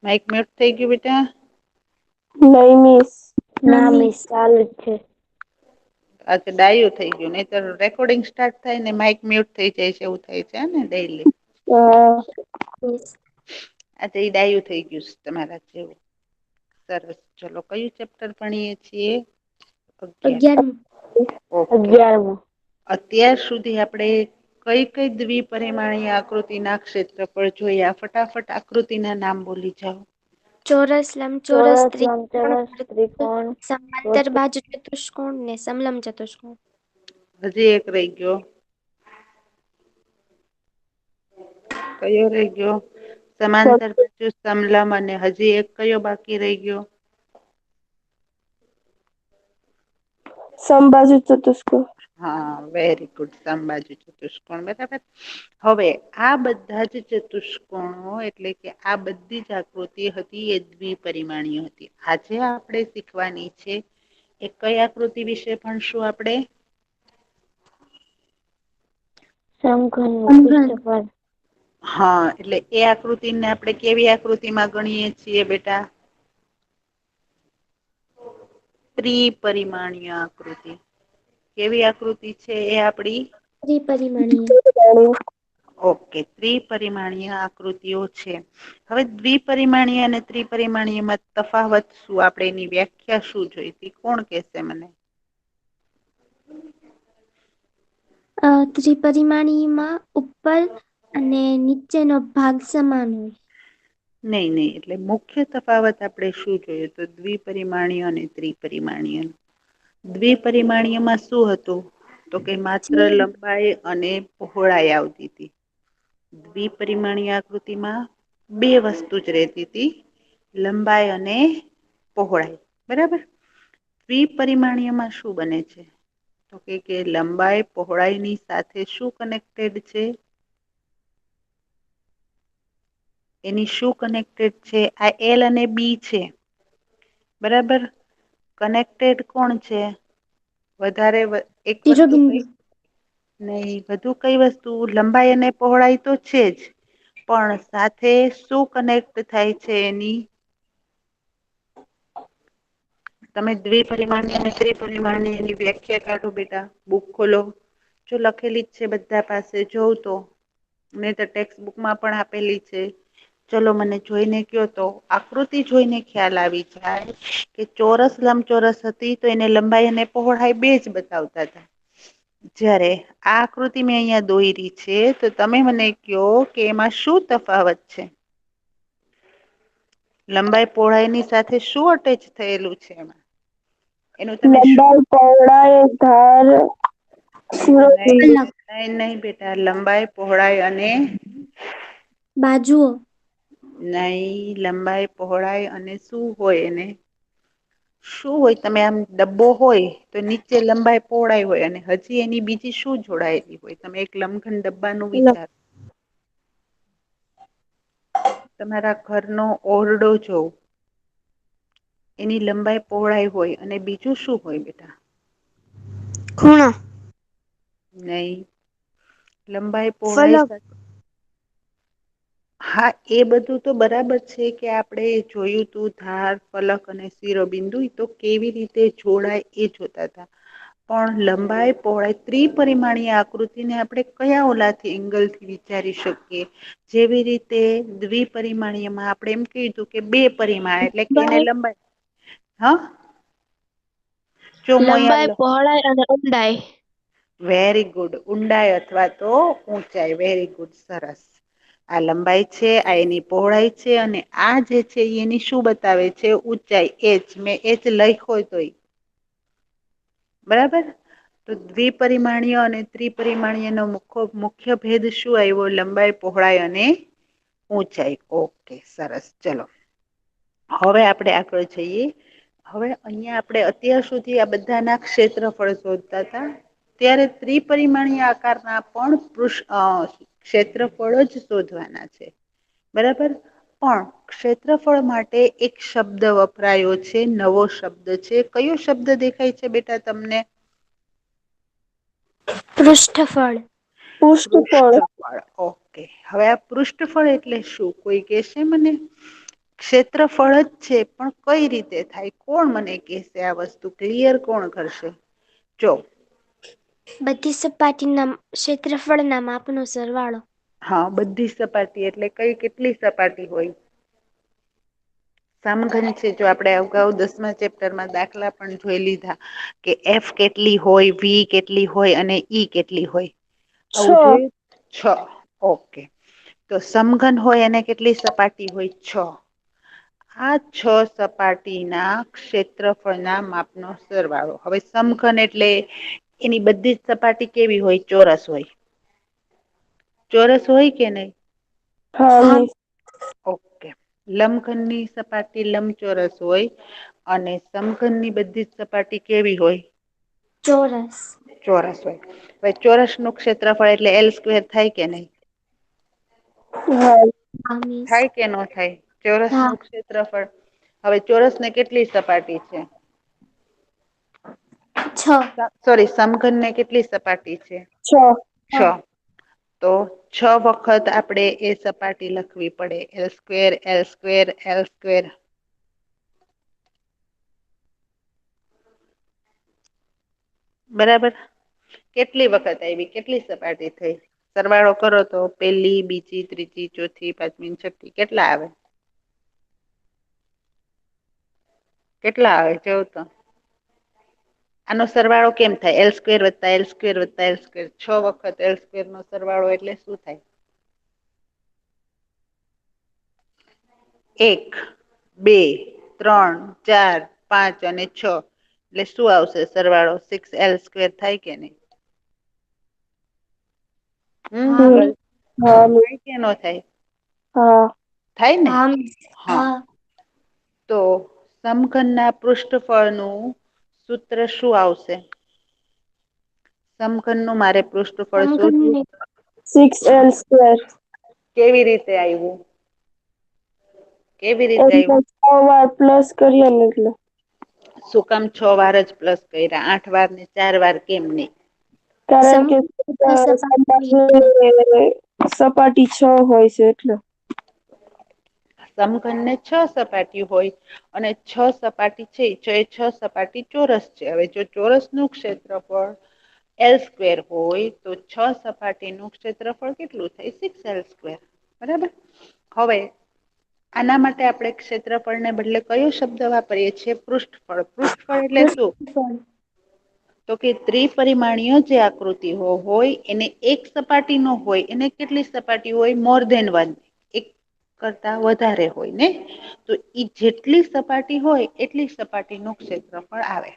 Mike mute થઈ ગયું બેટા. નહી મિસ. ના મિસ ચાલુ જ છે. અચ્છા ડાયું થઈ ગયું નહી તો રેકોર્ડિંગ સ્ટાર્ટ થાય ને માઈક મ્યુટ થઈ જાય છે એવું થાય છે ને ડેલી. હા. આ તો એ ડાયું થઈ ગયું છે તમારા જેવું. સરસ ચલો કયું ચેપ્ટર ભણીએ છીએ? અગિયાર. 11. ઓકે 11મું. અત્યાર સુધી આપણે કઈ કઈ દ્વિપરિમાણીય આકૃતિના ક્ષેત્રફળ જોયા ફટાફટ આકૃતિના નામ બોલી જાઓ. ચોરસ, લંબચોરસ, ત્રિકોણ, લંબચોરસ, ત્રિકોણ, સમાંતર વર્તુળ. બાજુ ચતુષ્કોણ ને સમલંબ ચતુષ્કોણ. હજી એક રહી ગયો. કયો રહી ગયો? સમાંતર બાજુ સમલમ અને હજી એક કયો બાકી રહી ગયો? સમબાજુ ચતુષ્કોણ. હા વેરી ગુડ સમબાજુ ચતુષ્કોણ બરાબર. હવે આ બધા જ ચતુષ્કોણો એટલે કે આ બધી જ આકૃતિ હતી એ દ્વિપરિમાણીય હતી. આજે આપણે શીખવાની છે એ કઈ આકૃતિ વિશે ભણશું આપણે? સમઘનનું પૃષ્ઠફળ. હા એટલે એ આકૃતિને આપણે કેવી આકૃતિમાં ગણીએ છીએ બેટા? ત્રિપરિમાણીય આકૃતિ. કેવી આકૃતિ છે એ આપડી? ત્રિપરિમાણીય. ઓકે ત્રિપરિમાણીય આકૃતિઓ છે. હવે દ્વિપરિમાણીય અને ત્રિપરિમાણીયમાં તફાવત શું આપણે એની વ્યાખ્યા શું જોઈતી કોણ કેશે મને? ત્રિપરિમાણીમાં ઉપર અને નીચેનો ભાગ સમાન હોય. નહી નહી એટલે મુખ્ય તફાવત આપણે શું જોયું તો દ્વિપરિમાણીય અને ત્રિપરિમાણીય. દ્વિપરિમાણીયમાં શું હતું તો કે માત્ર છે લંબાઈ અને પહોળાઈ આવતી હતી. દ્વિપરિમાણીય આકૃતિમાં બે વસ્તુ જ રહેતી હતી લંબાઈ અને પહોળાઈ બરાબર. દ્વિપરિમાણીયમાં શું બને છે? તો કે લંબાઈ પહોળાઈની સાથે શું કનેક્ટેડ છે? એની શું કનેક્ટેડ છે આ એલ અને બી છે. બરાબર કનેક્ટેડ કોણ છે? વધારે એક વસ્તુ શિરોબિંદુ. કઈ? નહી બધું કઈ વસ્તુ લંબાઈ અને પહોળાઈ તો છે જ. પણ સાથે શું કનેક્ટ થાય છે એની? તમે દ્વિપરિમાણની અને ત્રિપરિમાણની એની વ્યાખ્યા કાઢો બેટા બુક ખોલો. જો લખેલી જ છે બધા પાસે જોઉ તો. નહી તો ટેક્સ્ટબુકમાં પણ આપેલી છે. ચલો મને જોઈને કયો તો આકૃતિ જોઈને ખ્યાલ આવી જાય કે ચોરસ લંબચોરસ હતી તો એને લંબાઈ અને પહોળાઈ બે જ બતાવતા હતા. જયારે આ આકૃતિ મેં અહિયાં દોયરી છે તો તમે મને કહો કે એમાં શું તફાવત છે? લંબાઈ પહોળાઈની સાથે શું અટેચ થયેલું છે એમાં? એનું તમે શું લંબાઈ પહોળાઈ ધાર શિરોબિંદુ. અલગ નહી નહી બેટા લંબાઈ પહોળાઈ અને બાજુઓ. નહી લંબાઈ પહોળાઈ અને શું હોય એને? શું હોય તમે આમ ડબ્બો હોય તો નીચે લંબાઈ પહોળાઈ હોય અને હજી એની બીજી શું જોડાયેલી હોય તમે એક લમઘન ડબ્બાનું વિચાર. તમારા ઘરનો ઓરડો જોવ. એની લંબાઈ પહોળાઈ હોય અને બીજું શું હોય બેટા? ખૂણો. નહી લંબાઈ પહોળાઈ ફલક. સાથે હા એ બધું તો બરાબર છે કે આપણે જોયું તું ધાર ફલક અને શિરોબિંદુ તો કેવી રીતે જોડાય એ જોતા હતા. પણ લંબાઈ પહોળાઈ ત્રિપરિમાણીય આકૃતિને આપણે કયા ઓલાથી એંગલથી વિચારી શકીએ. જેવી રીતે દ્વિપરિમાણીયમાં આપણે એમ કીધું કે બે પરિમાણ એટલે કે એને લંબાઈ હા. જો હું લંબાઈ અહીંયા પહોળાઈ અને ઊંડાઈ. વેરી ગુડ ઊંડાઈ અથવા તો ઊંચાઈ વેરી ગુડ સરસ. આ લંબાઈ છે આ એની પહોળાઈ છે અને આ જે છે એની શું બતાવે છે ઊંચાઈ એચ મેં એચ લખ્યો તોય. બરાબર. તો દ્વિપરિમાણીય અને ત્રિપરિમાણીય નો મુખ્ય ભેદ શું આવ્યો લંબાઈ પહોળાઈ અને ઊંચાઈ ઓકે સરસ ચલો. હવે આપણે આગળ જઈએ. હવે અહિયાં આપણે અત્યાર સુધી આ બધાના ક્ષેત્રફળ શોધતા હતા. ત્યારે ત્રિપરિમાણીય આકારના પણ ક્ષેત્રફળો જ શોધવાના છે બરાબર પણ ક્ષેત્રફળ માટે એક શબ્દ વપરાયો છે નવો શબ્દ છે કયો શબ્દ દેખાય છે બેટા તમને? પૃષ્ઠફળ. પુષ્ઠફળ. પૃષ્ઠફળ ઓકે હવે આ પૃષ્ઠફળ એટલે શું કોઈ કેશે મને? ક્ષેત્રફળ જ છે, પણ કઈ રીતે થાય? કોણ મને કહેશે આ વસ્તુ? ક્લિયર કોણ કરશે? જો બધી સપાટીના ક્ષેત્રફળના માપનો સરવાળો. હા, બધી સપાટી એટલે કઈ કેટલી સપાટી હોય? સમઘન છે. જો આપણે અગાઉ 10મા ચેપ્ટરમાં દાખલા પણ જોઈ લીધા કે એફ કેટલી હોય, વી કેટલી હોય અને ઈ કેટલી હોય. છ આવું જોયું? 6. ઓકે, તો સમઘન હોય એને કેટલી સપાટી હોય? 6. આ 6 સપાટીના ક્ષેત્રફળના માપનો સરવાળો. હવે સમઘન એટલે એની બધી જ સપાટી કેવી હોય? ચોરસ હોય. ચોરસ હોય કે નહી? હા મિસ. ઓકે, લંબઘનની સપાટી લંબચોરસ હોય અને સમઘનની બધી જ સપાટી કેવી હોય? ચોરસ. ચોરસ હોય. હવે ચોરસનું ક્ષેત્રફળ એટલે L² થાય કે નહી? હા. હા મિસ. થાય કે ન થાય? હા. ચોરસનું ક્ષેત્રફળ. હવે ચોરસને કેટલી સપાટી છે? 6. સોરી, સમઘનને કેટલી સપાટી છે? 6. 6. તો 6 વખત આપણે એ સપાટી લખવી પડે. L². બરાબર. કેટલી વખત આવી? કેટલી સપાટી થઈ? સરવાળો કરો તો પેલી, બીજી, ત્રીજી, ચોથી, પાંચમી, છઠ્ઠી કેટલા આવે? કેટલા આવે? જોવ તો. આનો સરવાળો કેમ થાય? L² + L² + L². 6 વખત L² નો સરવાળો એટલે શું થાય? 1, 2, 3, 4, 5 અને 6. એટલે શું આવશે સરવાળો? 6L² થાય કે નહી? હા. હા મિસ. થાય કે ન થાય? હા. થાય ને? હા મિસ. હા. તો સમઘનના પૃષ્ઠફળનું સૂત્ર શું આવશે? સમઘનનું મારે પૃષ્ઠફળ શોધવું. સમઘનને 6L². કેવી રીતે આવ્યું? કેવી રીતે એટલે આવ્યું? 6 વાર પ્લસ કરીએ ને એટલે. શું કામ 6 વાર જ પ્લસ કર્યા? 8 વાર ને 4 વાર કેમ નહી? કારણ કે સમઘનની સપાટી સપાટી 6 હોય છે એટલે. સમઘનને 6 સપાટી હોય. અને 6 સપાટી છે, એ 6 સપાટી ચોરસ છે. હવે જો ચોરસનું ક્ષેત્રફળ L² હોય તો 6 સપાટીનું ક્ષેત્રફળ કેટલું થાય? 6L². બરાબર. હવે આના માટે આપણે ક્ષેત્રફળને બદલે કયો શબ્દ વાપરીએ છીએ? પૃષ્ઠફળ. પૃષ્ઠફળ એટલે શું? પૃષ્ઠફળ. તો કે ત્રિપરિમાણીય જે આકૃતિ હોય એને એક સપાટી નો હોય એને કેટલી સપાટી હોય? More than 1. એક કરતા વધારે હોય ને? તો ઈ જેટલી સપાટી હોય એટલી સપાટીનું ક્ષેત્રફળ આવે.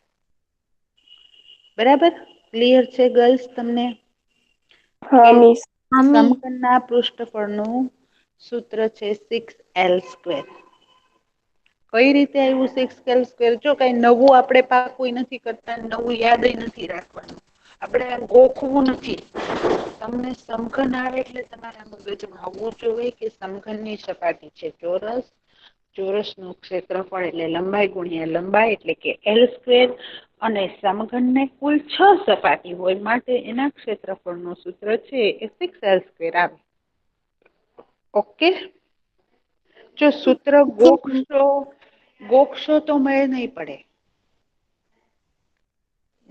બરાબર. ક્લિયર છે ગર્લ્સ તમને? હા કે મિસ. હા મિસ. સમઘનના પૃષ્ઠફળનું સૂત્ર છે 6L². કઈ રીતે આવ્યું 6L²? જો કઈ નવું આપણે પાકોઈ નથી કરતા, નવું યાદ નથી રાખવાનું. આપણે ગોખવું નથી. તમને સમઘન આવે એટલે તમારા મગજમાં આવવું જોઈએ કે સમઘનની સપાટી છે ચોરસ. ચોરસનું ક્ષેત્રફળ એટલે લંબાઈ ગુણ્યા લંબાઈ એટલે કે L². અને સમઘનને કુલ 6 સપાટી હોય માટે એના ક્ષેત્રફળનું સૂત્ર છે એ 6L² આવે. ઓકે. જો સૂત્ર ગોખશો તો મેળ નહીં પડે.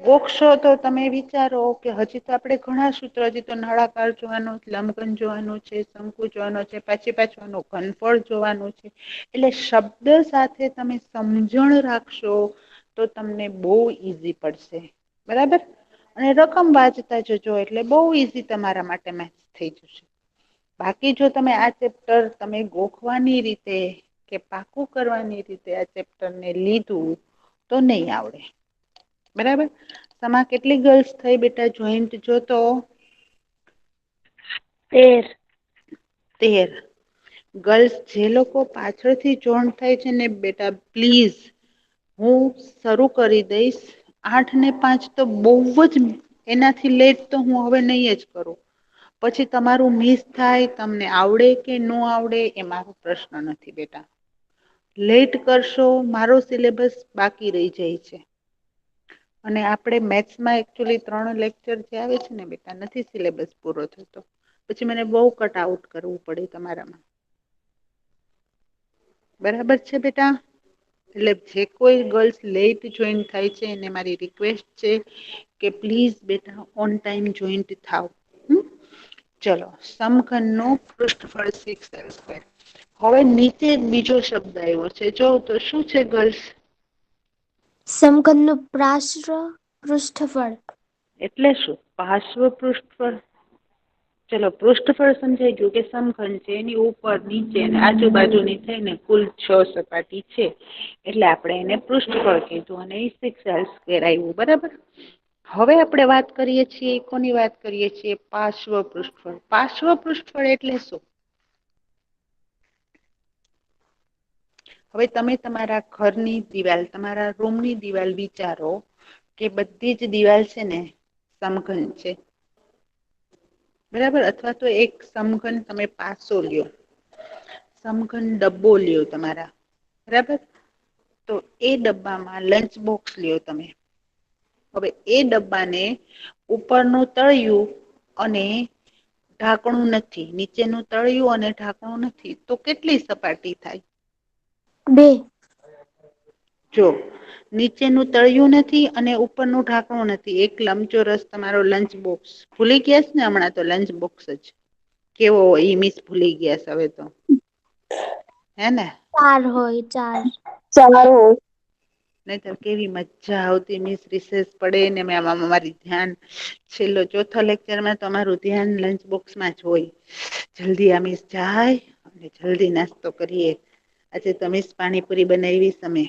ગોખશો તો તમે વિચારો કે હજી તો આપણે ઘણા સૂત્રો, હજી તો નળાકાર જોવાનું, લંબઘન જોવાનું છે, શંકુ જોવાનો છે, પાછું આનું ઘનફળ જોવાનું છે. એટલે શબ્દ સાથે તમે સમજણ રાખશો તો તમને બહુ ઈઝી પડશે. બરાબર. અને રકમ વાંચતા જજો એટલે બહુ ઈઝી તમારા માટે મેથ્સ થઈ જશે. બાકી જો તમે આ ચેપ્ટર તમે ગોખવાની રીતે કે પાકું કરવાની રીતે આ ચેપ્ટરને લીધું તો નહીં આવડે. બરાબર. તમા કેટલી ગર્લ્સ થઈ બેટા જોઈન્ટ જોતો? 13. 13. ગર્લ્સ જે લોકો પાછળથી જોઈન્ટ થાય છે ને બેટા પ્લીઝ હું શરૂ કરી દઈશ. 8 ને 5 તો બહુ જ એનાથી લેટ તો હું હવે નહી જ કરું. પછી તમારું મિસ થાય, તમને આવડે કે ન આવડે એ મારો પ્રશ્ન નથી બેટા. લેટ કરશો મારો સિલેબસ બાકી રહી જાય છે. અને આપણે મેથ્સમાં એકચુલી 3 લેક્ચર જે આવે છે ને બેટા નથી સિલેબસ પૂરો થતો. પછી મને બહુ કટ આઉટ કરવું પડે તમારામાં. બરાબર છે બેટા. એટલે જે કોઈ ગર્લ્સ લેટ જોઈન થાય છે એને મારી રિક્વેસ્ટ છે કે પ્લીઝ બેટા ઓન ટાઈમ જોઈન્ટ થાવ. ચલો સમઘન નું પૃષ્ઠફળ 6 હવે નીચે બીજો શબ્દ આવ્યો છે જો તો શું છે ગર્લ્સ? સમઘનનું પાર્શ્વ પૃષ્ઠફળ. એટલે શું? પાર્શ્વ પૃષ્ઠફળ. ચલો પૃષ્ઠફળ સમજાઈ ગયું કે સમઘન છે એની ઉપર નીચે અને આજુબાજુની થઈને કુલ 6 સપાટી છે. એટલે આપણે એને પૃષ્ઠફળ કીધું અને એ 6 આવ્યું બરાબર. હવે આપણે વાત કરીએ છીએ કોની વાત કરીએ છીએ પાર્શ્વ પૃષ્ઠફળ. પાર્શ્વ પૃષ્ઠફળ એટલે શું? હવે તમે તમારા ઘરની દિવાલ તમારા રૂમની દિવાલ વિચારો કે બધી જ દિવાલ છે ને સમઘન છે. બરાબર અથવા તો એક સમઘન તમે પાસો લ્યો. સમઘન ડબ્બો લ્યો તમારા બરાબર. તો એ ડબ્બામાં લંચ બોક્સ લ્યો તમે. હવે એ ડબ્બાને ઉપરનું તળિયું અને ઢાંકણું નથી નીચેનું તળિયું અને ઢાંકણું નથી તો કેટલી સપાટી થાય? 2. જો નીચેનું તળિયું નથી અને ઉપરનું ઢાંકણું નથી એક લંબચોરસ તમારો લંચ બોક્સ. ભૂલી ગયા છે ને હમણાં તો લંચ બોક્સ જ કેવો હોય મિસ ભૂલી ગયા છે હવે તો. હે ને? 4 હોય 4. 4 હોય. નહીતર કેવી મજા આવતી મિસ રિસેસ પડે ને મે અમારી ધ્યાન છેલ્લો ચોથા લેક્ચરમાં તમારું ધ્યાન લંચ બોક્સમાં જ હોય. જલ્દી આ મિસ જાય અને જલ્દી નાસ્તો કરીએ. આજે તો મિસ પાણીપુરી બનાવી અમે.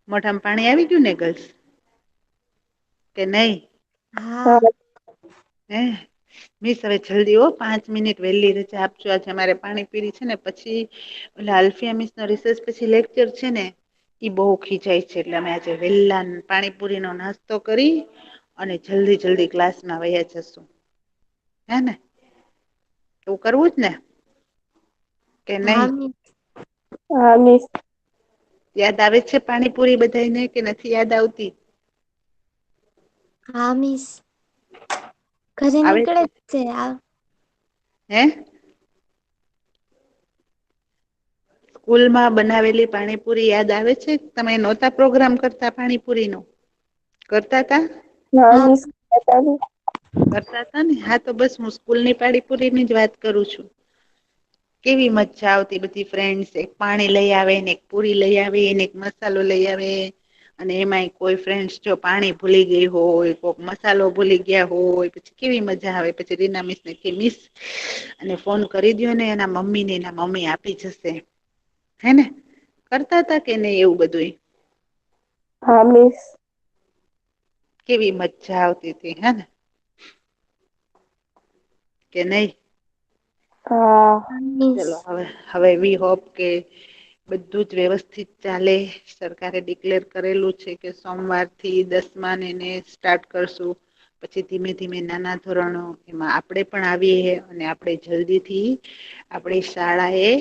મોઢામાં પાણી આવી ગયું ને ગર્લ્સ કે નહી? હા. હે મિસ હવે જલ્દી હો 5 મિનિટ વહેલી રજા આપજો આજે અમારે પાણીપુરી છે ને પછી એટલે આલ્ફિયા મિસ નો રિસર્ચ પછી લેક્ચર છે ને ઈ બહુ ખીચાય છે એટલે અમે આજે વેલા પાણીપુરીનો નાસ્તો કરી અને જલ્દી ક્લાસમાં વયા જશું. હે ને એવું કરવું જ ને? કે હા નહી મિસ. હા મિસ. યાદ આવે છે પાણીપુરી બધાને કે નથી યાદ આવતી? હા મિસ ઘરે આવે નીકળે છે છે. હે? સ્કૂલમાં બનાવેલી પાણીપુરી યાદ આવે છે તમે નહોતા પ્રોગ્રામ કરતા પાણીપુરી નો? કરતા તા? હા મિસ બતાવી. કરતા હતા ને હા તો બસ હું સ્કૂલ ની પાડીપુરી ની જ વાત કરું છું. કેવી મજા આવતી બધી ફ્રેન્ડસ એક પાણી લઈ આવે ને એક પુરી લઈ આવેને એક મસાલો લઈ આવે. અને એમાંય કોઈ ફ્રેન્ડ્સ જો પાણી ભૂલી ગઈ હોય કોક મસાલો ભૂલી ગયા હોય પછી કેવી મજા આવે પછી રીના મિસ ને કે મિસ અને ફોન કરી દયો ને એના મમ્મી ને એના મમ્મી આપી જશે. હે ને કરતા હતા કે નહી એવું બધું? હા મિસ. કેવી મજા આવતી હતી હે ને? કે નહી? હા. મિસ. ચલો હવે વી હોપ કે બધું જ વ્યવસ્થિત ચાલે. સરકારે ડિક્લેર કરેલું છે કે સોમવાર થી 10મા એને સ્ટાર્ટ કરશું. પછી ધીમે ધીમે નાના ધોરણો એમાં આપણેે પણ આવીએ અને આપણે જલ્દી થી આપણી શાળા એ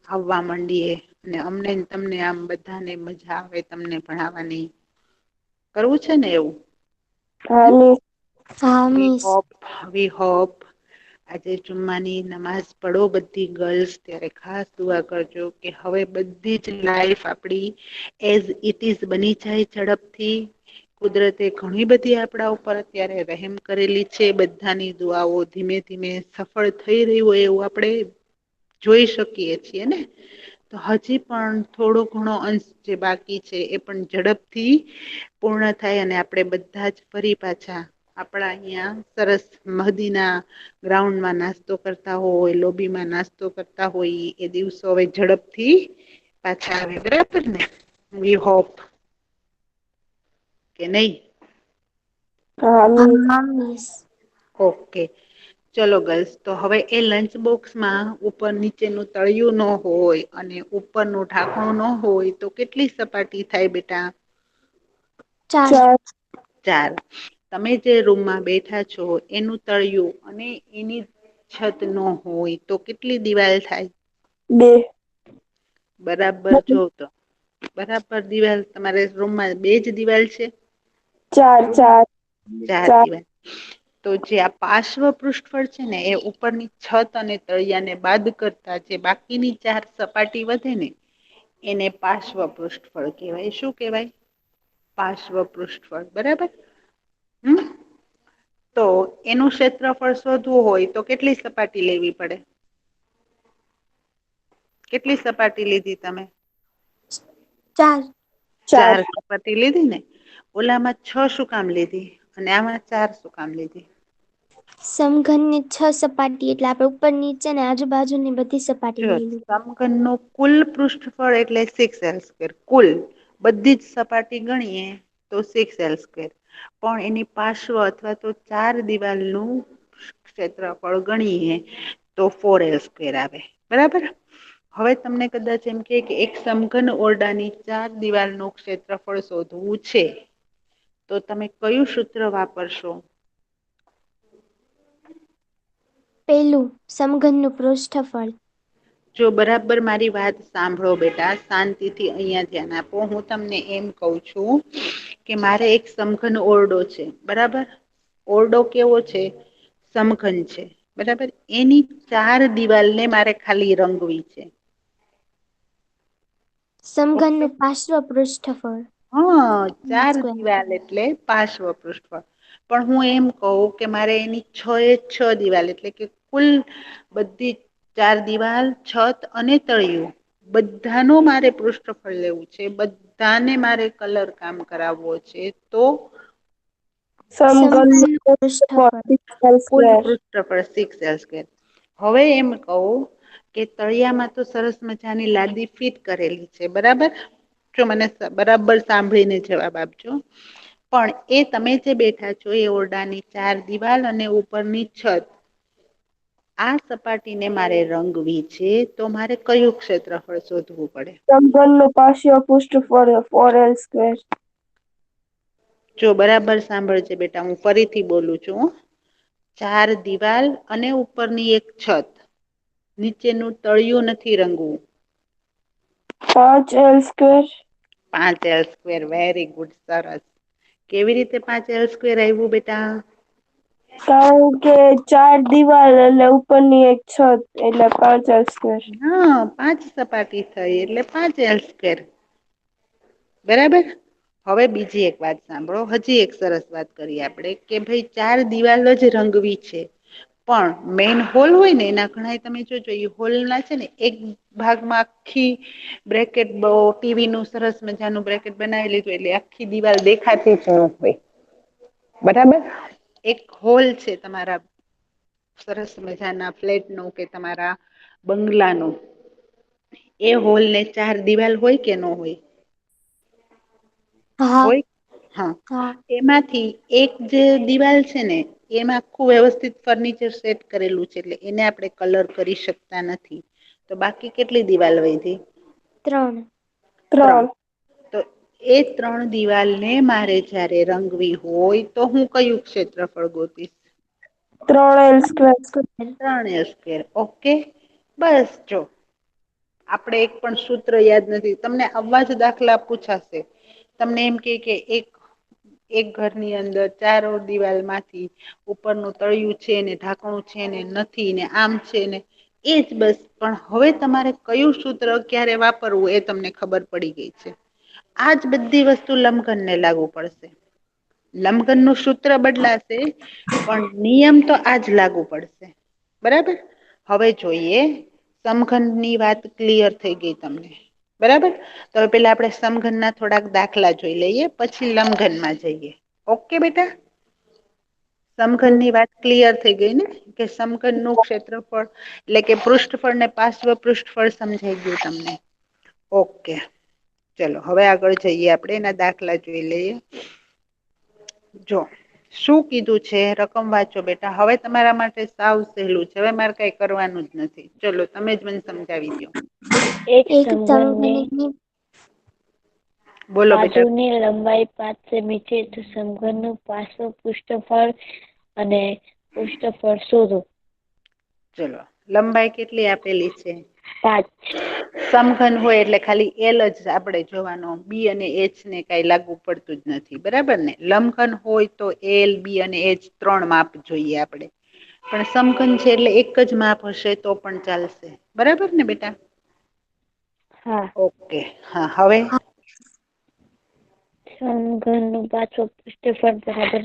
આવવા માંડીએે અને અમને તમને આમ બધાને મજા આવે તમને ભણાવવાની. કરવું છે ને એવું? હા મિસ. હા મિસ. વી હોપ આજે જુમ્માની નમાજ પડો બધી ગર્લ્સ ત્યારે ખાસ દુઆ કરજો કે હવે બધી જ લાઈફ આપડી એઝ ઇટ ઇઝ બની જાય ઝડપથી. કુદરતે ઘણી બધી આપણા ઉપર અત્યારે રહેમ કરેલી છે બધાની દુઆઓ ધીમે ધીમે સફળ થઈ રહ્યું હોય એવું આપડે જોઈ શકીએ છીએ ને? તો હજી પણ થોડો ઘણો અંશ જે બાકી છે એ પણ ઝડપથી પૂર્ણ થાય અને આપણેે બધા જ ફરી પાછા આપણા અહિયાં સરસ મહદીના ગ્રાઉન્ડમાં નાસ્તો કરતા હોય લોબીમાં નાસ્તો કરતા હોય એ દિવસો હવે ઝડપથી પાછા આવે બરાબર ને વી હોપ કે નહી? હા મિસ. હા મિસ. ઓકે. ચલો ગર્લ્સ તો હવે એ લંચ બોક્સમાં ઉપર નીચેનું તળિયું ન હોય અને ઉપરનું ઢાંકણું ન હોય તો કેટલી સપાટી થાય બેટા? 4. 4. 4 તમે જે રૂમમાં બેઠા છો એનું તળિયું અને એની છત નો હોય તો કેટલી દિવાલ થાય? 2. બરાબર જોવ તો બરાબર દિવાલ તમારે રૂમમાં બે જ દિવાલ છે? 4. 4. 4 4. દિવાલ તો જે આ પાર્શ્વ પૃષ્ઠફળ છે ને એ ઉપરની છત અને તળિયાને બાદ કરતા જે બાકીની 4 સપાટી વધે ને એને પાર્શ્વ પૃષ્ઠફળ કહેવાય. શું કહેવાય? પાર્શ્વ પૃષ્ઠફળ. બરાબર. તો એનું ક્ષેત્રફળ શોધવું હોય તો કેટલી સપાટી લેવી પડે? કેટલી સપાટી લીધી તમે? 4. 4 સપાટી લીધી ને? ઓલામાં 6 શું કામ લીધી અને આમાં 4 શું કામ લીધી? સમઘનની 6 સપાટી એટલે આપણે ઉપર નીચે ને આજુબાજુની બધી સપાટી જો લઈ લીધી. સમઘનનું કુલ પૃષ્ઠફળ એટલે 6l². કુલ બધી જ સપાટી ગણીએ તો 6l². પણ એની પાર્શ્વ અથવા તો 4 દિવાલનું ક્ષેત્રફળ ગણીએ તો 4l² આવે. બરાબર. હવે તમને કદાચ એમ કે એક સમઘન ઓરડાની 4 દિવાલનું ક્ષેત્રફળ શોધવું છે તો તમે કયું સૂત્ર વાપરશો? પહેલું સમઘનનું પૃષ્ઠફળ. જો બરાબર મારી વાત સાંભળો બેટા, શાંતિથી અહીંયા ધ્યાન આપો. હું તમને એમ કહું છું કે મારે એક સમઘન ઓરડો છે. બરાબર. ઓરડો કેવો છે? સમઘન છે. બરાબર. એની 4 દિવાલને મારે ખાલી રંગવી છે. ઓકે. સમઘનનું પાર્શ્વ પૃષ્ઠફળ. હા, 4 સ્ક્વેર. દિવાલ એટલે પાર્શ્વ પૃષ્ઠફળ. પણ હું એમ કહું કે મારે એની 6 દિવાલ એટલે કે કુલ બધી 4 દિવાલ, છત અને તળિયું બધાનું મારે પૃષ્ઠફળ લેવું છે. બધાને મારે કલર કામ કરાવવો છે. તો સમઘનનું સમઘનનું પૃષ્ઠફળ. કુલ પૃષ્ઠફળ 6l². પૃષ્ઠફળ 6l². હવે એમ કહું કે તળિયામાં તો સરસ મજાની લાદી ફિટ કરેલી છે. બરાબર. જો મને બરાબર સાંભળીને જવાબ આપજો. પણ એ તમે જે બેઠા છો એ ઓરડાની 4 દિવાલ અને ઉપરની છત આ સપાટીને મારે રંગવી છે તો મારે કયું ક્ષેત્રફળ શોધવું પડે? સમઘનનું પાર્શ્વ પૃષ્ઠફળ 4l². જો બરાબર સાંભળજે બેટા, હું ફરીથી બોલું છું. 4 દિવાલ અને ઉપરની એક છત, નીચેનું તળિયું નથી રંગવું. 5l². 5l². Very good. સરસ. કેવી રીતે 5l² આવ્યું બેટા? કારણ કે 4 દિવાલ એટલે ઉપરની એક છત એટલે 5l². હા, 5 સપાટી થઈ એટલે 5l². બરાબર. હવે બીજી એક વાત સાંભળો. હજી એક સરસ વાત કરીએ આપણે કે ભાઈ 4 દિવાલ જ રંગવી છે. પણ મેઈન હોલ હોય ને એના ઘણા તમે જોજો એ હોલ ના છે ને એક ભાગમાં આખી બ્રેકેટ ટીવી નું સરસ મજાનું બ્રેકેટ બનાવી લીધું એટલે આખી દિવાલ દેખાતી જ ન હોય. બરાબર. એક હોલ છે તમારા સરસ મજાના ફ્લેટ નું કે તમારા બંગલાનું, એ હોલ ને 4 દિવાલ હોય કે ન હોય? હા. હોય. હા. હા. એમાંથી એક જે દિવાલ છે ને એમાં આખું વ્યવસ્થિત ફર્નિચર સેટ કરેલું છે એટલે એને આપણે કલર કરી શકતા નથી. તો બાકી કેટલી દિવાલ વયધી? 3. 3. 3. તો એ 3 દિવાલને મારે જયારે રંગવી હોય તો હું કયું ક્ષેત્રફળ ગોતીશ? 3l². 3l². ઓકે. બસ જો આપણે એક પણ સૂત્ર યાદ નથી. તમને આવા જ દાખલા પૂછાશે. તમને એમ કે એક ઘરની અંદર 4 દિવાલમાંથી ઉપરનું તળિયું છે ને ઢાંકણું છે ને નથી ને આમ છે ને એજ બસ. પણ હવે તમારે કયું સૂત્ર ક્યારે વાપરવું એ તમને ખબર પડી ગઈ છે. આજ બધી વસ્તુ લંબઘનને લાગુ પડશે. લંબઘનનું સૂત્ર બદલાશે પણ નિયમ તો આજ લાગુ પડશે. બરાબર. હવે જોઈએ સમઘનની વાત ક્લિયર થઈ ગઈ તમને. બરાબર. તો હવે પેલા આપણે સમઘનના થોડાક દાખલા જોઈ લઈએ પછી લંબઘનમાં જઈએ. ઓકે બેટા. સમઘનની વાત ક્લિયર થઈ ગઈ ને કે સમઘનનું ક્ષેત્રફળ એટલે કે પૃષ્ઠફળ ને પાર્શ્વ પૃષ્ઠફળ સમજાઈ ગયું તમને? ઓકે. ચલો હવે આગળ જઈએ આપણે એના દાખલા જોઈ લઈએ. જો શું કીધું છે રકમ વાંચો બેટા. હવે તમારા માટે સાવ સહેલું છે. હવે મારે કઈ કરવાનું જ નથી. ચલો તમે જ મને સમજાવી દો. એક સમઘનની બોલો બેટા. બાજુની લંબાઈ 5 સેમી છે તો સમઘનનું પાર્શ્વ પૃષ્ઠફળ અને પૃષ્ઠફળ શોધો. ચલો લંબાઈ કેટલી આપેલી છે? 5. સમઘન હોય એટલે ખાલી એલ જ આપણે જોવાનો, બી અને એચ ને કઈ લાગુ પડતું જ નથી, બરાબર ને. લંબઘન હોય તો એલ, બી અને એચ 3 માપ જોઈએ આપણે, પણ સમઘન છે એટલે એક જ માપ હશે તો પણ ચાલશે, બરાબર ને બેટા. હા. ઓકે. હા, હવે સમઘનનું પાછું પૃષ્ઠફળ બરાબર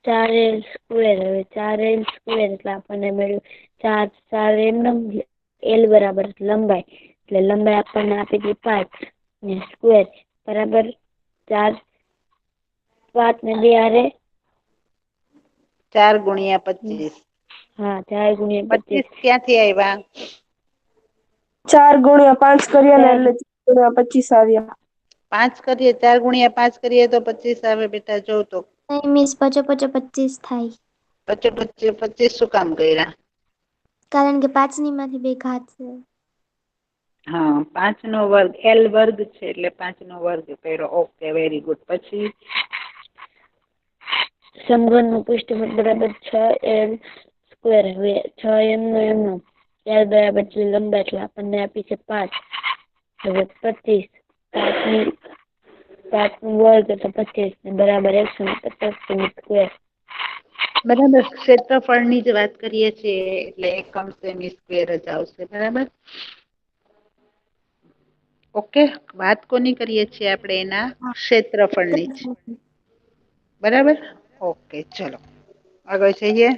4l સ્ક્વેર. હવે 4l સ્ક્વેર એટલે આપણને મળ્યું 4 એમનેમ, એલ બરાબર લંબાઈ એટલે લંબાઈ આપણને આપી હતી 5 ને સ્ક્વેર બરાબર 4, 5 ને 2 હારે 4 ગુણ્યા 25. હા, 4 ગુણ્યા 25 25. ક્યાંથી આવ્યા? 4 ગુણ્યા 5 કર્યા ને એટલે 4 ગુણ્યા 25 આવ્યા. 5 કરીએ, 4 ગુણ્યા 5 કરીએ તો 25 આવે બેટા. જો તો નહીં મિસ, પચો પચો 25 થાય. પચે પચે 25 શું કામ કર્યા? કારણ કે 5 ની માંથી 2 ઘાત છે. હા, 5 નો વર્ગ, એલ વર્ગ છે એટલે 5 નો વર્ગ કર્યો. Okay, very good. પછી સમઘનનું પૃષ્ઠફળ બરાબર 6l સ્ક્વેર. હવે 6m નો એમનો, એલ બરાબર લંબાઈ એટલે આપણને આપી છે 5. હવે 25, 5 નો વર્ગ એટલે 25 બરાબર 150 સેમી સ્ક્વેર. બરાબર, ક્ષેત્રફળની જ વાત કરીએ છીએ એટલે એકમ સેમી સ્ક્વેર જ આવશે, બરાબર. ઓકે, વાત કોની કરીએ છીએ આપણે? એના ક્ષેત્રફળની જ, બરાબર. ઓકે, ચલો આગળ જઈએ.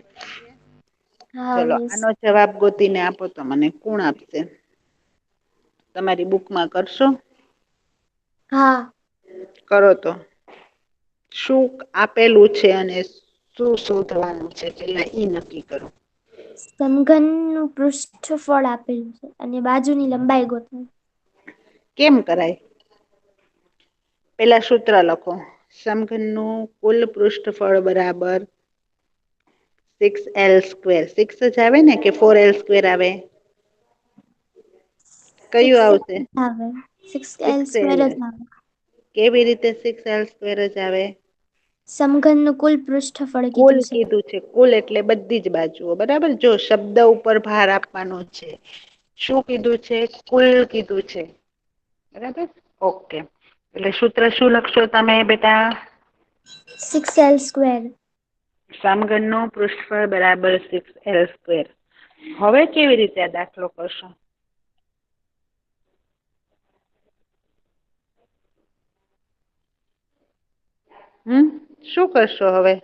હા ચલો, મિસ. આનો જવાબ ગોતીને આપો તો મને કોણ આપશે? તમારી બુકમાં કરશો? હા. કરો તો. શું આપેલું છે અને શું શોધવાનું છે, પેલા ઈ નક્કી કરો. સમઘનનું પૃષ્ઠફળ આપેલું છે અને બાજુની લંબાઈ ગોતવાની. કેમ કરાય? પેલા સૂત્ર લખો. સમઘનનું કુલ પૃષ્ઠફળ બરાબર 6l સ્ક્વેર. 6 જ આવે ને કે 4l સ્ક્વેર આવે? કયું 6l આવશે? આવે. 6l 6l સ્ક્વેર જ. જ આવે. કેવી રીતે 6l સ્ક્વેર જ આવે? સમઘનનું કુલ પૃષ્ઠફળ કુલ કીધું છે. કીધું છે, કુલ એટલે બધી જ બાજુઓ, બરાબર. જો શબ્દ ઉપર ભાર આપવાનો છે. શું કીધું છે? કુલ કીધું છે, બરાબર. ઓકે, એટલે સૂત્ર શું લખશો તમે બેટા? 6l square. સમઘનનું પૃષ્ઠફળ બરાબર 6l સ્ક્વેર. હવે કેવી રીતે આ દાખલો કરશો? શું કરશો હવે?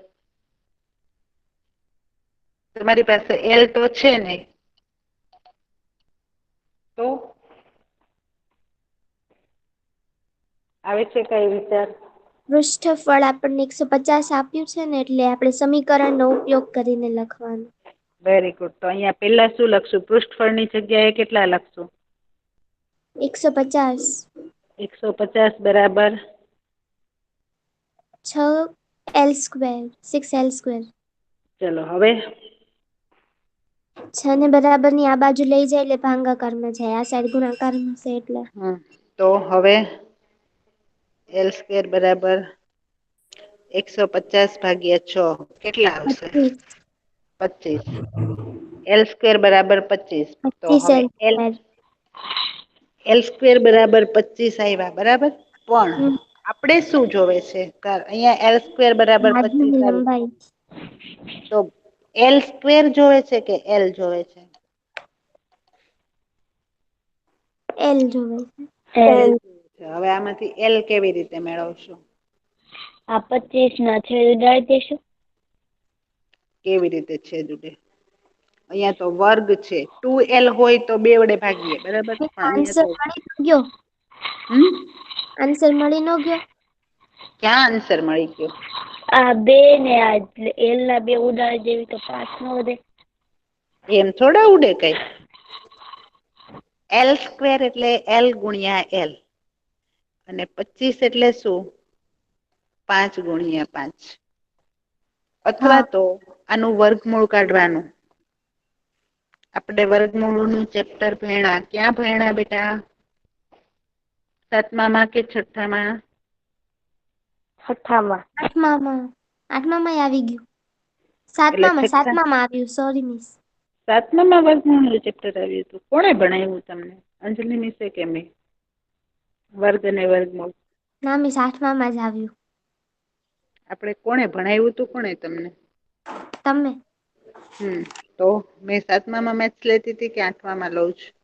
તમારી પાસે એલ તો છે ને, તો આવે છે કઈ વિચાર? પૃષ્ઠફળ આપણને 150 આપ્યું છે ને, એટલે આપણે સમીકરણનો ઉપયોગ કરીને લખવાનું. Very good. તો અહીંયા પેલા શું લખશું? પૃષ્ઠફળની જગ્યાએ કેટલા લખશું? 150. 150 બરાબર 6l સ્ક્વેર. 6l square. ચલો હવે 6 ને બરાબર ની આ બાજુ લઈ જાય એટલે ભાગાકારમાં જાય, આ સાઈડ ગુણાકારમાં છે એટલે. તો હવે એલ સ્ક્વેર બરાબર 150 ભાગ્યા 6 કેટલા આવશે? 25. 25. એલ સ્ક્વેર બરાબર 25. તો 25 હવે એલ સ્ક્વેર. એલ સ્ક્વેર બરાબર 25 આવ્યા, બરાબર. પણ આપણે શું જોવે છે? અહીંયા એલ સ્ક્વેર બરાબર 25 બાજુની આવ્યું, લંબાઈ તો એલ સ્ક્વેર જોવે છે કે એલ જોવે છે? એલ જોવે છે. એલ. હવે આમાંથી એલ કેવી રીતે મેળવશું? આ 25 ના છેદ ઉડાડી દેશું. કેવી રીતે છેદ ઉડે? અહિયાં તો વર્ગ છે. 2l હોય તો 2 વડે ભાગીએ, બરાબર. પણ અહિયાં આન્સર તો મળી ન ગયો. આન્સર મળી ન ગયો. ક્યાં આન્સર મળી ગયો? આ 2 ને આ એલ ના 2 ઉડાડી દેવી તો 5 ન વધે? એમ થોડા ઉડે કઈ. એલ સ્ક્વેર એટલે એલ ગુણ્યા એલ. અને 25 એટલે શું? 5 ગુણ્યા 5. અથવા હા તો આનું વર્ગમૂળ કાઢવાનું. આપણે વર્ગમૂળ નું ચેપ્ટર ભણ્યા. ક્યાં ભણ્યા બેટા? 7મા કે 6મા? 6મા. 8મામાં. 8મામાં આવી ગયું. એટલે 7મામાં છઠ્ઠા 7મામાં આવ્યું. Sorry miss. 7મામાં વર્ગમૂળનું ચેપ્ટર આવ્યું હતું. કોણે ભણાવ્યું તમને? અંજલિ મિસે કે મેં? વર્ગ અને વર્ગમૂળ ના મિસ 8માં જ આવ્યું. આપણે કોણે ભણાવ્યું હતું? કોણે તમને? તમે? તો મેં 7મામાં મેથ્સ લેતી હતી કે 8મામાં લઉં છું?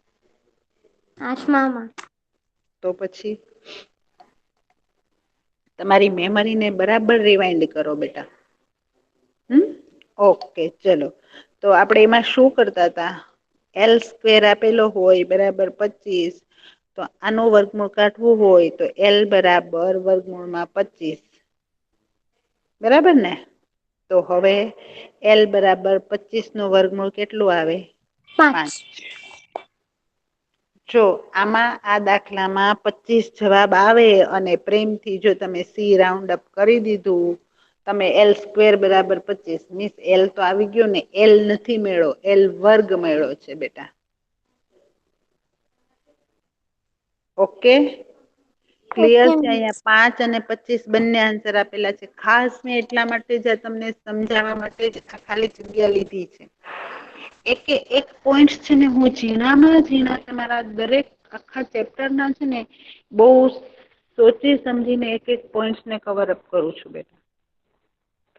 8માં. તો પછી તમારી મેમરીને બરાબર રિવાઇન્ડ કરો બેટા. ઓકે ચલો. તો આપણે એમાં શું કરતા હતા? L² આપેલો હોય બરાબર 25. તો આનું વર્ગમૂળ કાઢવું હોય તો L બરાબર વર્ગમૂળમાં 25. બરાબર ને? તો હવે L બરાબર 25 નું વર્ગમૂળ કેટલું આવે? 5. 5. જો આમાં આ દાખલામાં 25 જવાબ આવે અને પ્રેમથી જો તમે C રાઉન્ડ અપ કરી દીધું, તમે L² બરાબર 25 મિસ L તો આવી ગયો ને? L નથી મેળો, L વર્ગ મેળો છે બેટા. ઓકે ક્લિયર ઓકે છે? મિસ. અહીંયા 5 અને 25 બંને આન્સર આપેલા છે. ખાસ મેં એટલા માટે જ તમને સમજાવવા માટે જ ખાલી જગ્યા લીધી છે. એક પોઈન્ટ છે ને હું ઝીણામાં ઝીણા તમારા દરેક આખા ચેપ્ટરના છે ને બહુ સોચી સમજીને એક પોઈન્ટ્સને કવર અપ કરું છું બેટા.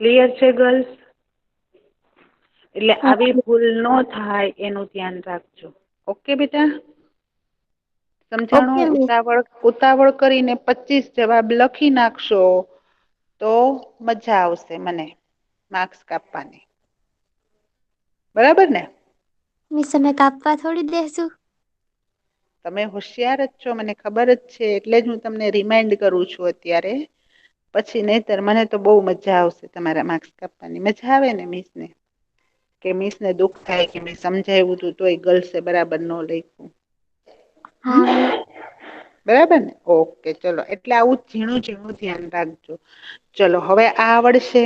ક્લિયર છે ગર્લ્સ? એટલે આવી ભૂલ ન થાય એનું ધ્યાન રાખજો. ઓકે બેટા? ઓકે સમજાણું? મિસ. ઉતાવળ કરીને 25 જવાબ લખી નાખશો તો મજા આવશે મને માર્ક્સ કાપવાની. બરાબર ને? મિસ અમે કાપવા થોડી દેશું. તમે હોશિયાર જ છો, મને ખબર જ છે. એટલે જ હું તમને રિમાઈન્ડ કરું છું અત્યારે. પછી નહીતર મને તો બહુ મજા આવશે તમારા માર્ક્સ કાપવાની. મજા આવે ને મિસને? કે મિસને દુઃખ થાય કે મેં સમજાવ્યું તું તોય ગર્લ્સે બરાબર ન લખ્યું. હા મિસ. બરાબર ને? ઓકે ચલો. એટલે આવું ઝીણું ઝીણું ધ્યાન રાખજો. ચલો હવે આ આવડશે?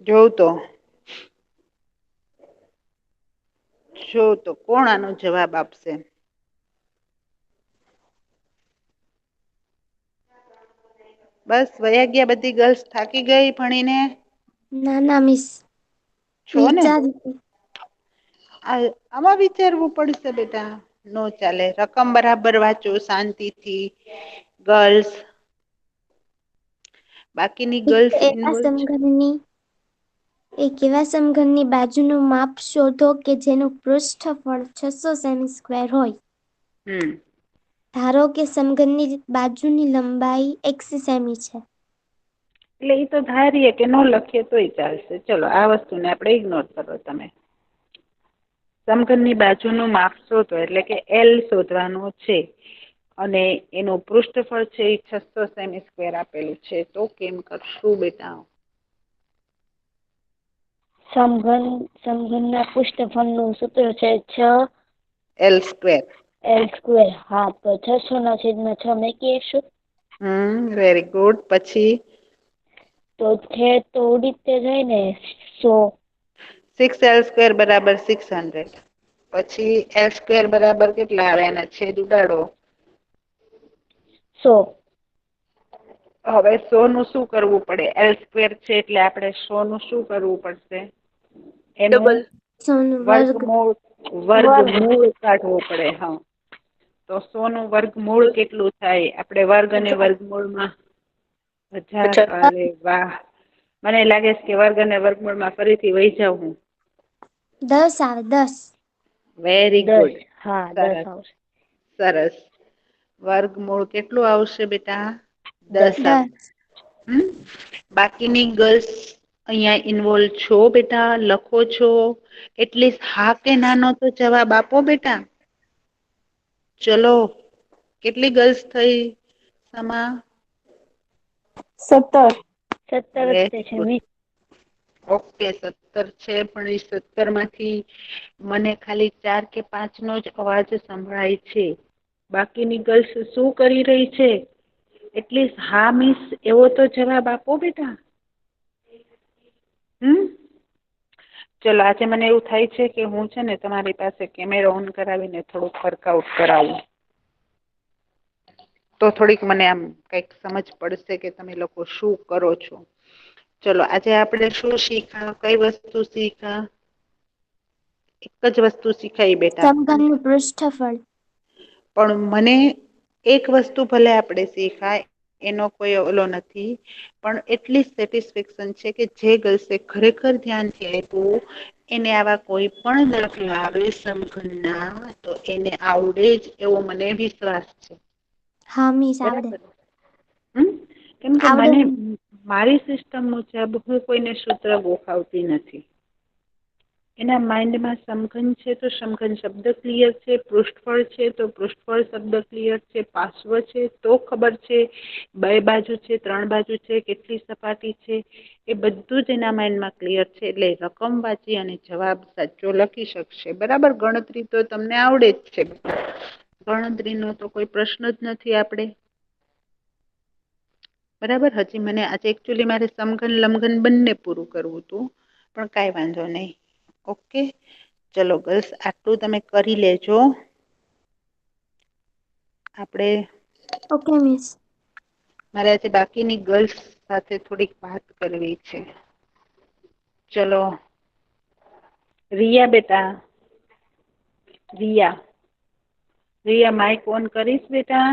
જોઉં તો કોણ આનો જવાબ આપશે? બસ વયા ગયા બધી ગર્લ્સ? થાકી ગઈ ભણીને? ના ના મિસ, છો ને? વિચારતી. આમાં વિચારવું પડશે બેટા. નો ચાલે. રકમ બરાબર વાંચો શાંતિથી ગર્લ્સ. બાકીની ગર્લ્સ ઇન્વોલ્વ છે. એક એવા સમઘનની બાજુનું માપ શોધો કે જેનું પૃષ્ઠફળ 600 સેમી² હોય. ધારો કે સમઘનની બાજુની લંબાઈ 80 સેમી છે. એટલે એ તો ધારીએ કે ન લખીએ તોય ચાલશે. ચલો આ વસ્તુને આપણે ઇગ્નોર કરો તમે. સમઘનની બાજુનું માપ શોધો એટલે કે L શોધવાનું છે અને એનું પૃષ્ઠફળ છે એ 600 સેમી² આપેલું છે. તો કેમ કરશું બેટા? સમઘનના પૃષ્ઠફળનું સૂત્ર છે 6 L². L². હા તો 600/6 મૂકી આપશું. Very good. પછી તો છેદ તો ઉડી જ તે જાય ને 100. 6L² બરાબર 600. પછી L² બરાબર કેટલા આવે? એના છેદ ઉડાડો. 100. હવે 100 નું શું કરવું પડે? L² છે એટલે આપણે 100 નું શું કરવું પડશે? એનું વર્ગ. વર્ગમૂળ કાઢવું પડે. હા તો 100 નું વર્ગમૂળ કેટલું થાય? આપણે વર્ગ અને વર્ગમૂળમાં 1000. અરે વાહ, મને લાગે છે કે વર્ગ અને વર્ગમૂળમાં ફરીથી વહી જાઉં હું. 10 આવે 10. વેરી 10. ગુડ. હા 10 સરસ આવશે. સરસ. વર્ગમૂળ કેટલું આવશે બેટા? 10 10. આવે. 10. બાકીની ગર્લ્સ અહીંયા ઇન્વોલ્વ છો બેટા? લખો છો? એટલીસ્ટ હા કે ના નો તો જવાબ આપો બેટા. ચલો કેટલી ગર્લ્સ થઈ સમા? 17. 17 જ છે મિસ. ઓકે 17 છે. પણ એ 17 માંથી મને ખાલી 4 કે 5 નો જ અવાજ સંભળાય છે. બાકીની ગર્લ્સ શું કરી રહી છે? એટલીસ્ટ હા મિસ એવો તો જવાબ આપો બેટા. ચલો આજે મને એવું થાય છે કે હું છે ને તમારી પાસે કેમેરો ઓન કરાવીને થોડુંક વર્કઆઉટ કરાવું. તો થોડીક મને આમ કંઈક સમજ પડશે કે તમે લોકો શું કરો છો. ચલો આજે આપણે શું શીખ્યા? કઈ વસ્તુ શીખ્યા? એક જ વસ્તુ શીખાઈ બેટા. સમઘનનું પૃષ્ઠફળ. પણ મને એક વસ્તુ ભલે આપણે શીખાય એનો કોઈ ઓલો નથી, પણ એટલી સેટિસ્ફેક્શન છે કે જે ગર્લ્સે ખરેખર ધ્યાનથી આપ્યું એને આવા કોઈ પણ દાખલા આવે સમઘનના તો એને આવડે જ એવો મને વિશ્વાસ છે. હા મિસ, આવડે. બરાબર. કેમ કે આવડે. મને મારી સિસ્ટમ મુજબ હું કોઈને સૂત્ર ગોખાવતી નથી. એના માઇન્ડમાં સમઘન છે તો સમઘન શબ્દ ક્લિયર છે, પૃષ્ઠફળ છે તો પૃષ્ઠફળ શબ્દ ક્લિયર છે, પાર્શ્વ છે તો ખબર છે, 2 બાજુ છે, 3 બાજુ છે, કેટલી સપાટી છે, એ બધું જ એના માઇન્ડમાં ક્લિયર છે. એટલે રકમ વાંચી અને જવાબ સાચો લખી શકશે. બરાબર. ગણતરી તો તમને આવડે જ છે. ગણતરીનો તો કોઈ પ્રશ્ન જ નથી આપણે. બરાબર. હજી મને આજે એકચ્યુઅલી મારે સમઘન લંઘન બંને પૂરું કરવું હતું, પણ કાંઈ વાંધો નહીં. ઓકે. ચલો ગર્લ્સ, આટલું તમે કરી લેજો. આપણે ઓકે મિસ. મારે આજે બાકીની ગર્લ્સ સાથે થોડીક વાત કરવી છે. ચલો રિયા બેટા, રિયા માઇક ઓન કરીશ બેટા?